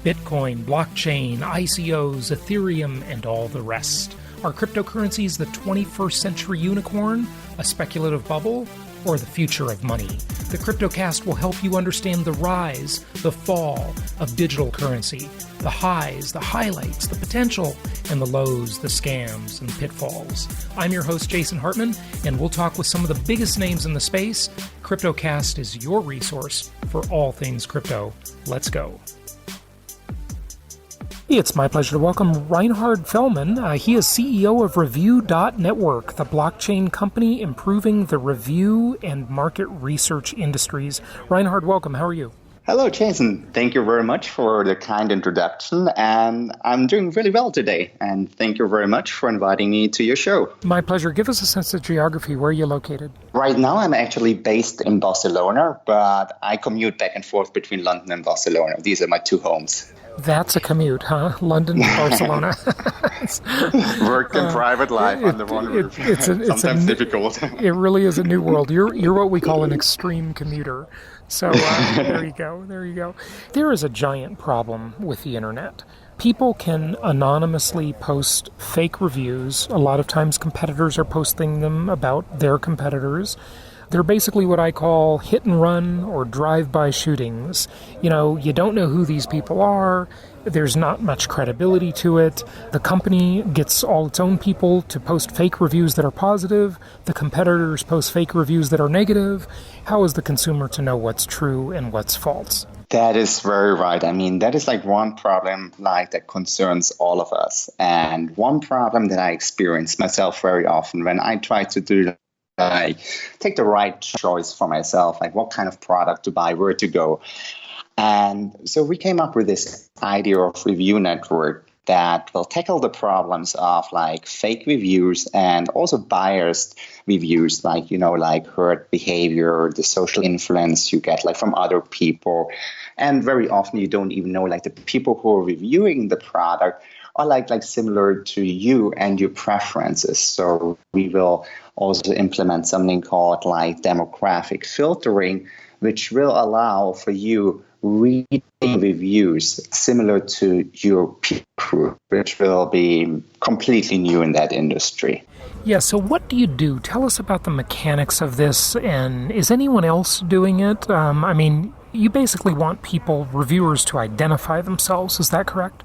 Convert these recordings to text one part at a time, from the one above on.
Bitcoin, blockchain, ICOs, Ethereum, and all the rest. Are cryptocurrencies the 21st century unicorn, a speculative bubble, or the future of money? The CryptoCast will help you understand the rise, the fall of digital currency, the highs, the highlights, the potential, and the lows, the scams, and pitfalls. I'm your host, Jason Hartman, and we'll talk with some of the biggest names in the space. CryptoCast is your resource for all things crypto. Let's go. It's my pleasure to welcome Reinhard Fellmann. He is CEO of Review.Network, the blockchain company improving the review and market research industries. Reinhard, welcome. How are you? Hello, Jason. Thank you very much for the kind introduction. And I'm doing really well today. And thank you very much for inviting me to your show. My pleasure. Give us a sense of geography. Where are you located? Right now, I'm actually based in Barcelona, but I commute back and forth between London and Barcelona. These are my two homes. That's a commute, huh? London to Barcelona. Work and private life under one roof. Sometimes difficult. It really is a new world. You're what we call an extreme commuter. So there you go. There is a giant problem with the internet. People can anonymously post fake reviews. A lot of times competitors are posting them about their competitors. They're basically what I call hit and run or drive-by shootings. You know, you don't know who these people are. There's not much credibility to it. The company gets all its own people to post fake reviews that are positive. The competitors post fake reviews that are negative. How is the consumer to know what's true and what's false? That is very right. I mean, that is like one problem that concerns all of us. And one problem that I experience myself very often when I try to do take the right choice for myself, like what kind of product to buy, where to go. And so we came up with this idea of Review.Network that will tackle the problems of like fake reviews and also biased reviews, like hurt behavior, the social influence you get like from other people. And very often you don't even know like the people who are reviewing the product are like similar to you and your preferences. So we will also implement something called like demographic filtering, which will allow for you reading reviews similar to your peer group, which will be completely new in that industry. Yeah, so what do you do? Tell us about the mechanics of this, and is anyone else doing it? You basically want reviewers to identify themselves, is that correct?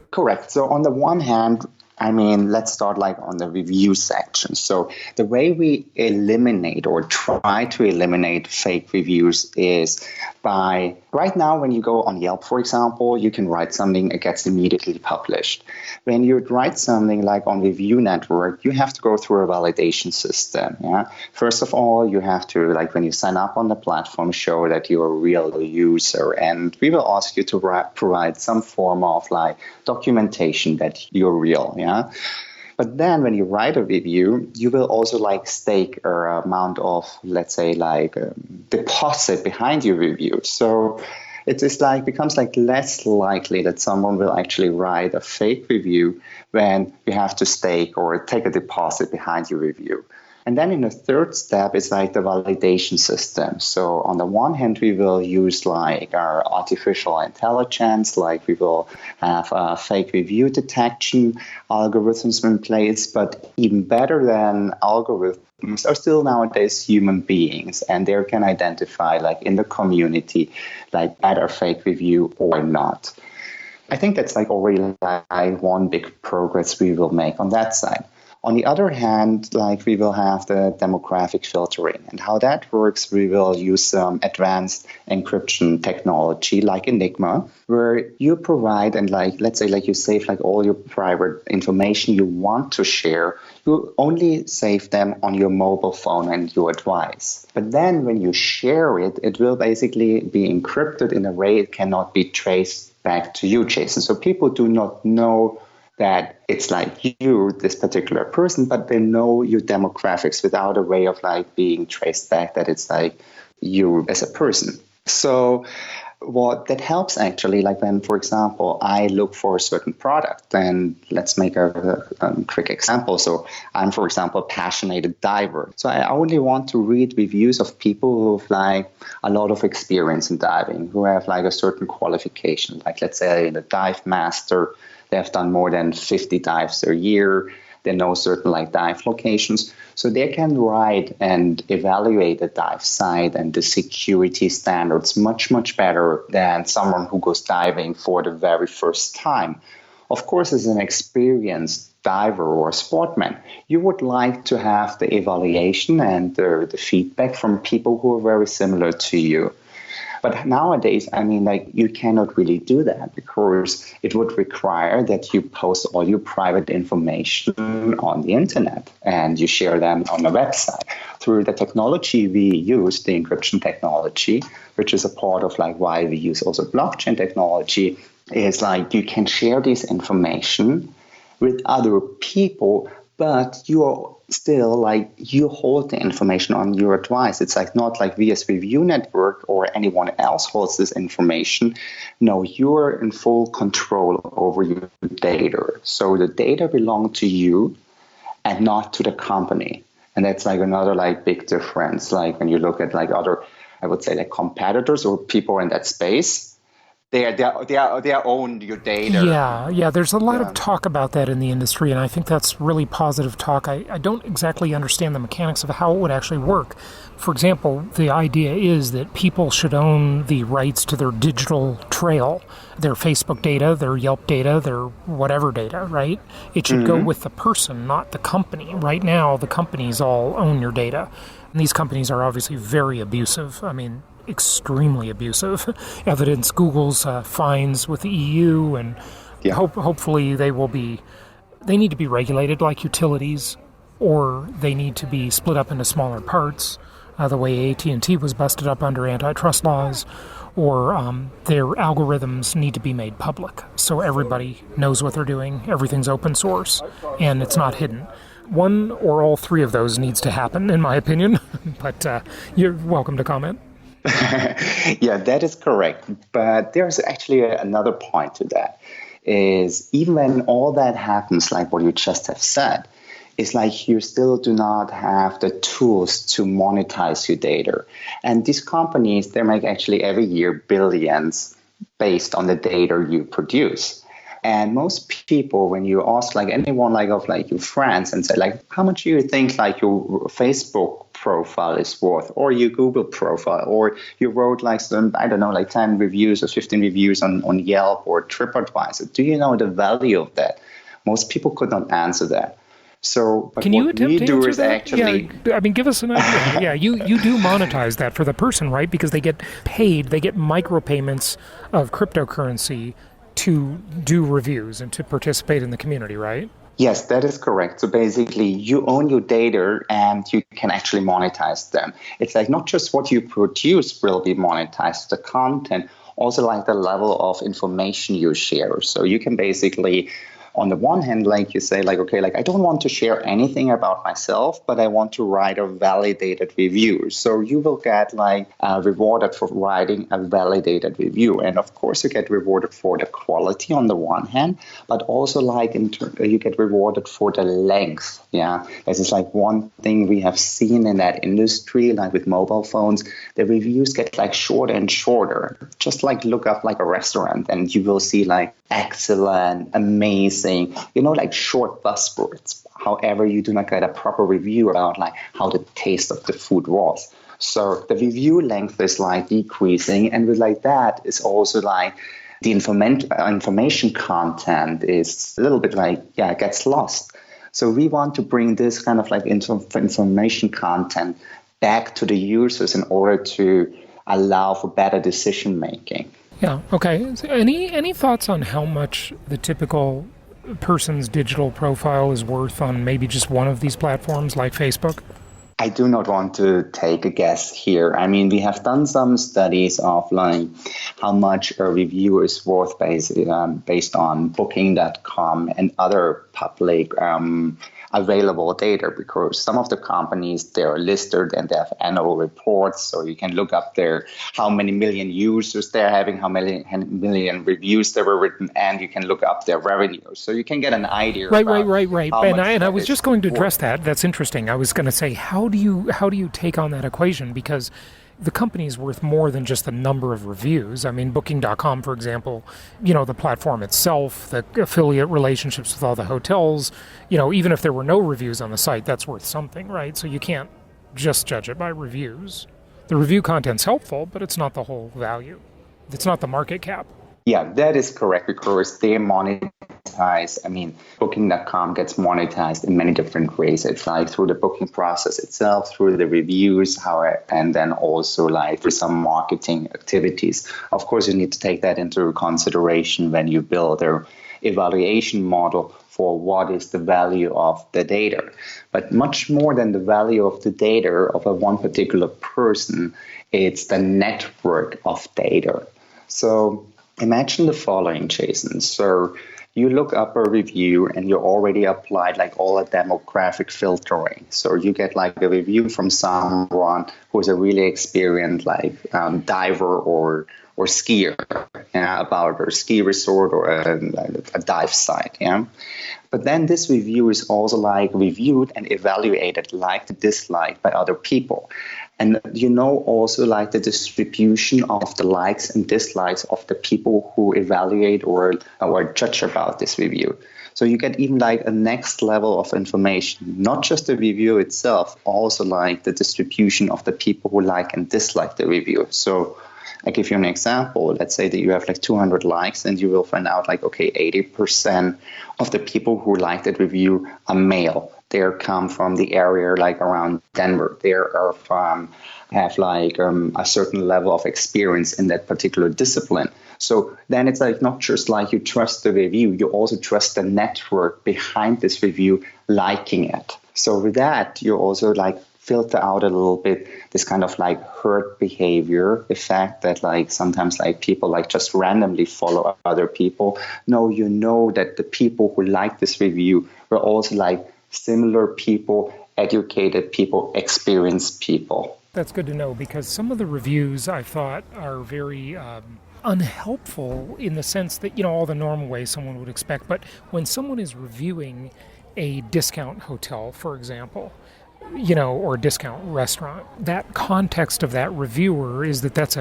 Correct. So on the one hand, let's start like on the review section. So the way we eliminate or try to eliminate fake reviews is by, right now when you go on Yelp, for example, you can write something, it gets immediately published. When you write something like on Review.Network, you have to go through a validation system. Yeah. First of all, you have to, like when you sign up on the platform, show that you're a real user. And we will ask you to provide some form of like documentation that you're real. Yeah. But then when you write a review, you will also like stake an amount of, let's say, like deposit behind your review. So it is becomes less likely that someone will actually write a fake review when you have to stake or take a deposit behind your review. And then in the third step is like the validation system. So on the one hand, we will use like our artificial intelligence, like we will have a fake review detection algorithms in place, but even better than algorithms are still nowadays human beings, and they can identify like in the community, like either fake review or not. I think that's like already like one big progress we will make on that side. On the other hand, like we will have the demographic filtering, and how that works, we will use some advanced encryption technology like Enigma, where you provide and like, let's say like you save like all your private information you want to share. You only save them on your mobile phone and your device. But then when you share it, it will basically be encrypted in a way it cannot be traced back to you, Jason. So people do not know that it's like you, this particular person, but they know your demographics without a way of like being traced back that it's like you as a person. So what that helps actually, like when, for example, I look for a certain product, and let's make a quick example. So I'm, for example, a passionate diver. So I only want to read reviews of people who have like a lot of experience in diving, who have like a certain qualification. Like let's say the dive master, they have done more than 50 dives a year. They know certain like dive locations, so they can write and evaluate the dive site and the security standards much, much better than someone who goes diving for the very first time. Of course, as an experienced diver or sportsman, you would like to have the evaluation and the feedback from people who are very similar to you. But nowadays, I mean, like you cannot really do that because it would require that you post all your private information on the internet and you share them on the website. Through the technology we use, the encryption technology, which is a part of like why we use also blockchain technology, is like you can share this information with other people, but you are still like you hold the information on your device. It's like not like we as Review.Network or anyone else holds this information. No, you're in full control over your data. So the data belong to you and not to the company. And that's like another like big difference. Like when you look at like other, I would say like competitors or people in that space, they own your data. Yeah. There's a lot of talk about that in the industry, and I think that's really positive talk. I don't exactly understand the mechanics of how it would actually work. For example, the idea is that people should own the rights to their digital trail, their Facebook data, their Yelp data, their whatever data, right? It should go with the person, not the company. Right now, the companies all own your data, and these companies are obviously very abusive. I mean, extremely abusive. Evidence Google's fines with the EU, and hopefully they need to be regulated like utilities, or they need to be split up into smaller parts, the way AT&T was busted up under antitrust laws, or their algorithms need to be made public so everybody knows what they're doing, everything's open source, and it's not hidden. One or all three of those needs to happen, in my opinion, but you're welcome to comment. Yeah, that is correct. But there's actually another point to that, is even when all that happens, like what you just have said, it's like you still do not have the tools to monetize your data. And these companies, they make actually every year billions based on the data you produce. And most people, when you ask like anyone like of like your friends and say like, how much do you think like your Facebook profile is worth, or your Google profile, or you wrote like some, I don't know, like 10 reviews or 15 reviews on Yelp or TripAdvisor, do you know the value of that? Most people could not answer that. So, but can you what attempt we to do answer is that? actually, I mean, give us an idea. Yeah, you do monetize that for the person, right? Because they get paid, they get micropayments of cryptocurrency to do reviews and to participate in the community, right? Yes, that is correct. So basically, you own your data and you can actually monetize them. It's like not just what you produce will be monetized, the content, also like the level of information you share. So you can basically, on the one hand, like you say, like, okay, like I don't want to share anything about myself, but I want to write a validated review. So you will get like rewarded for writing a validated review. And of course, you get rewarded for the quality on the one hand, but also like you get rewarded for the length. Yeah, this is like one thing we have seen in that industry, like with mobile phones, the reviews get like shorter and shorter. Just like look up like a restaurant and you will see like excellent, amazing, like short buzzwords. However, you do not get a proper review about like how the taste of the food was. So the review length is like decreasing, and with like that is also like the information content is a little bit like, it gets lost. So we want to bring this kind of like information content back to the users in order to allow for better decision making. Yeah. Okay. So any thoughts on how much the typical person's digital profile is worth on maybe just one of these platforms like Facebook? I do not want to take a guess here. I mean, we have done some studies of like how much a review is worth based on Booking.com and other public available data, because some of the companies, they're listed and they have annual reports, so you can look up there how many million users they're having, how many million reviews they were written, and you can look up their revenue. So you can get an idea Right. how And much I that was is just going to address worth. that. That's interesting. I was going to say, how do you take on that equation? Because the company is worth more than just the number of reviews. I mean, Booking.com, for example, the platform itself, the affiliate relationships with all the hotels, even if there were no reviews on the site, that's worth something, right? So you can't just judge it by reviews. The review content's helpful, but it's not the whole value. It's not the market cap. Yeah, that is correct, because they monetize. I mean, Booking.com gets monetized in many different ways. It's like through the booking process itself, through the reviews, and then also like through some marketing activities. Of course, you need to take that into consideration when you build their evaluation model for what is the value of the data. But much more than the value of the data of a one particular person, it's the network of data. So imagine the following, Jason. So you look up a review and you already applied like all the demographic filtering. So you get like a review from someone who's a really experienced diver or skier, about a ski resort or a dive site. Yeah. But then this review is also like reviewed and evaluated, liked, disliked by other people. And also like the distribution of the likes and dislikes of the people who evaluate or judge about this review. So you get even like a next level of information, not just the review itself, also like the distribution of the people who like and dislike the review. So I give you an example. Let's say that you have like 200 likes, and you will find out like, okay, 80% of the people who like that review are male. They come from the area like around Denver. They have like a certain level of experience in that particular discipline. So then it's like not just like you trust the review, you also trust the network behind this review liking it. So with that, you also like filter out a little bit this kind of like herd behavior, the fact that like sometimes like people like just randomly follow other people. No, that the people who like this review were also like similar people, educated people, experienced people. That's good to know, because some of the reviews I thought are very unhelpful in the sense that, all the normal ways someone would expect. But when someone is reviewing a discount hotel, for example, or a discount restaurant, that context of that reviewer is that's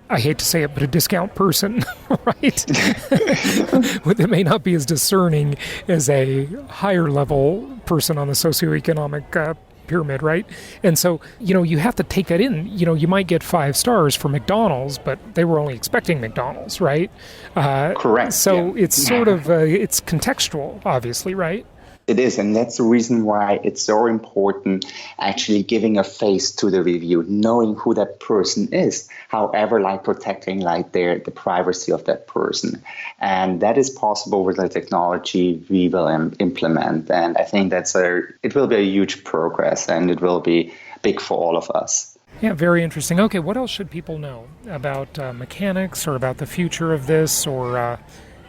I hate to say it, but a discount person, right? That may not be as discerning as a higher level person on the socioeconomic pyramid, right? And so, you have to take that in. You might get 5 stars for McDonald's, but they were only expecting McDonald's, right? Correct. So yeah. it's sort of, it's contextual, obviously, right? It is, and that's the reason why it's so important actually giving a face to the review, knowing who that person is, however, like protecting like the privacy of that person. And that is possible with the technology we will implement. And I think it will be a huge progress, and it will be big for all of us. Yeah, very interesting. Okay, what else should people know about mechanics or about the future of this? Or,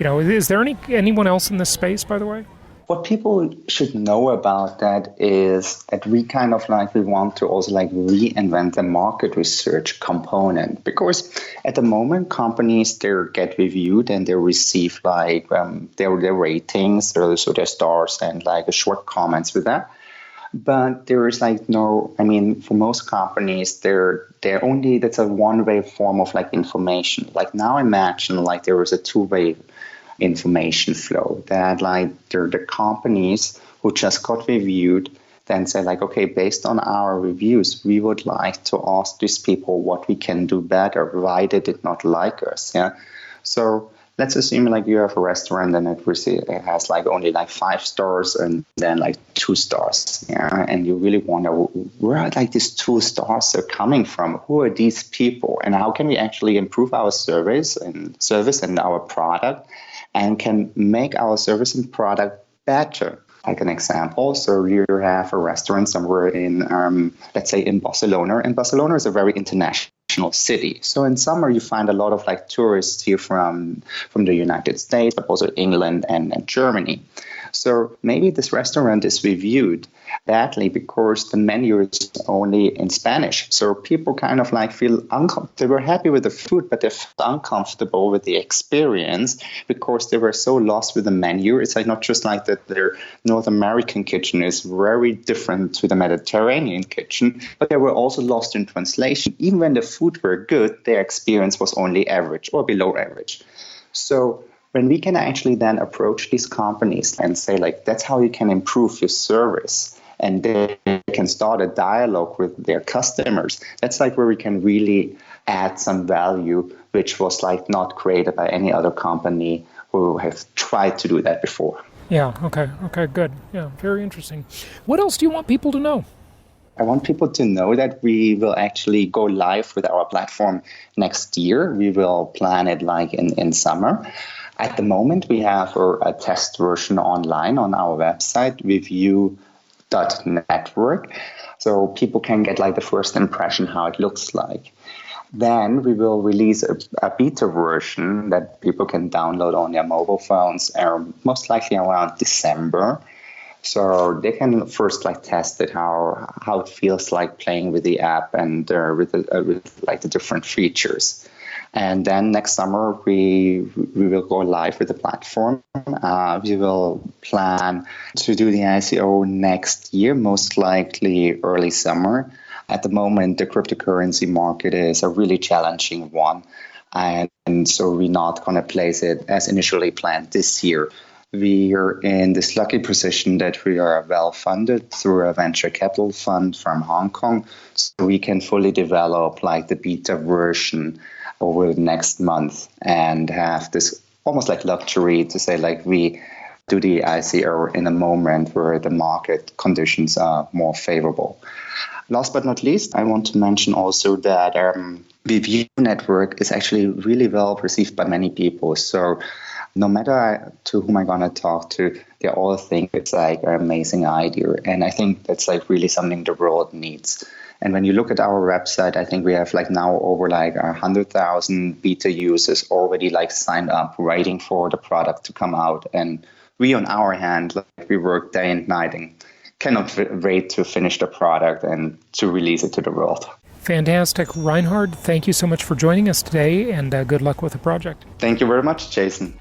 is there anyone else in this space, by the way? What people should know about that is that we want to also like reinvent the market research component, because at the moment companies, they get reviewed and they receive like their ratings, so their stars and like short comments with that. But there is like for most companies, that's a one-way form of like information. Like now imagine like there is a two-way information flow, that like they're the companies who just got reviewed then say like, okay, based on our reviews, we would like to ask these people what we can do better. Why they did not like us? Yeah. So let's assume like you have a restaurant and it has like only like 5 stars and then like 2 stars. Yeah. And you really wonder where are like these 2 stars are coming from? Who are these people? And how can we actually improve our service and our product, and can make our service and product better? Like an example, so you have a restaurant somewhere in, let's say in Barcelona, and Barcelona is a very international city. So in summer, you find a lot of like tourists here from the United States, but also England and Germany. So maybe this restaurant is reviewed badly because the menu is only in Spanish. So people kind of like feel uncomfortable. They were happy with the food, but they felt uncomfortable with the experience because they were so lost with the menu. It's like not just like that their North American kitchen is very different to the Mediterranean kitchen, but they were also lost in translation. Even when the food were good, their experience was only average or below average. So when we can actually then approach these companies and say, like, that's how you can improve your service, and they can start a dialogue with their customers, that's like where we can really add some value, which was like not created by any other company who have tried to do that before. Yeah, okay, good. Yeah, very interesting. What else do you want people to know? I want people to know that we will actually go live with our platform next year. We will plan it like in summer. At the moment, we have a test version online on our website, Review.Network. So people can get like the first impression how it looks like. Then we will release a beta version that people can download on their mobile phones, most likely around December. So they can first like test it, how it feels like playing with the app and with like the different features. And then next summer we will go live with the platform. We will plan to do the ICO next year, most likely early summer. At the moment, the cryptocurrency market is a really challenging one, and so we're not going to place it as initially planned this year. We are in this lucky position that we are well funded through a venture capital fund from Hong Kong, so we can fully develop like the beta version over the next month and have this almost like luxury to say like we do the ICO in a moment where the market conditions are more favorable. Last but not least, I want to mention also that Review.Network is actually really well perceived by many people. So no matter to whom I'm going to talk to, they all think it's like an amazing idea. And I think that's like really something the world needs. And when you look at our website, I think we have like now over like 100,000 beta users already like signed up, waiting for the product to come out. And we on our hand, like we work day and night and cannot wait to finish the product and to release it to the world. Fantastic. Reinhard, thank you so much for joining us today, and good luck with the project. Thank you very much, Jason.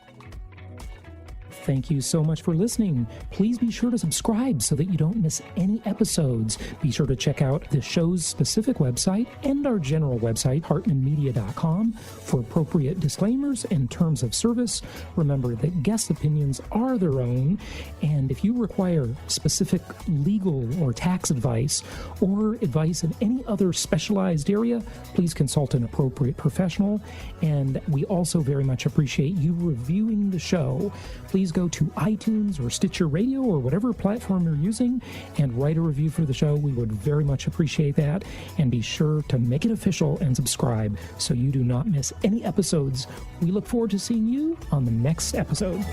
Thank you so much for listening. Please be sure to subscribe so that you don't miss any episodes. Be sure to check out the show's specific website and our general website, hartmanmedia.com, for appropriate disclaimers and terms of service. Remember that guest opinions are their own, and if you require specific legal or tax advice or advice in any other specialized area, please consult an appropriate professional. And we also very much appreciate you reviewing the show. Please go to iTunes or Stitcher Radio or whatever platform you're using and write a review for the show. We would very much appreciate that. And be sure to make it official and subscribe so you do not miss any episodes. We look forward to seeing you on the next episode.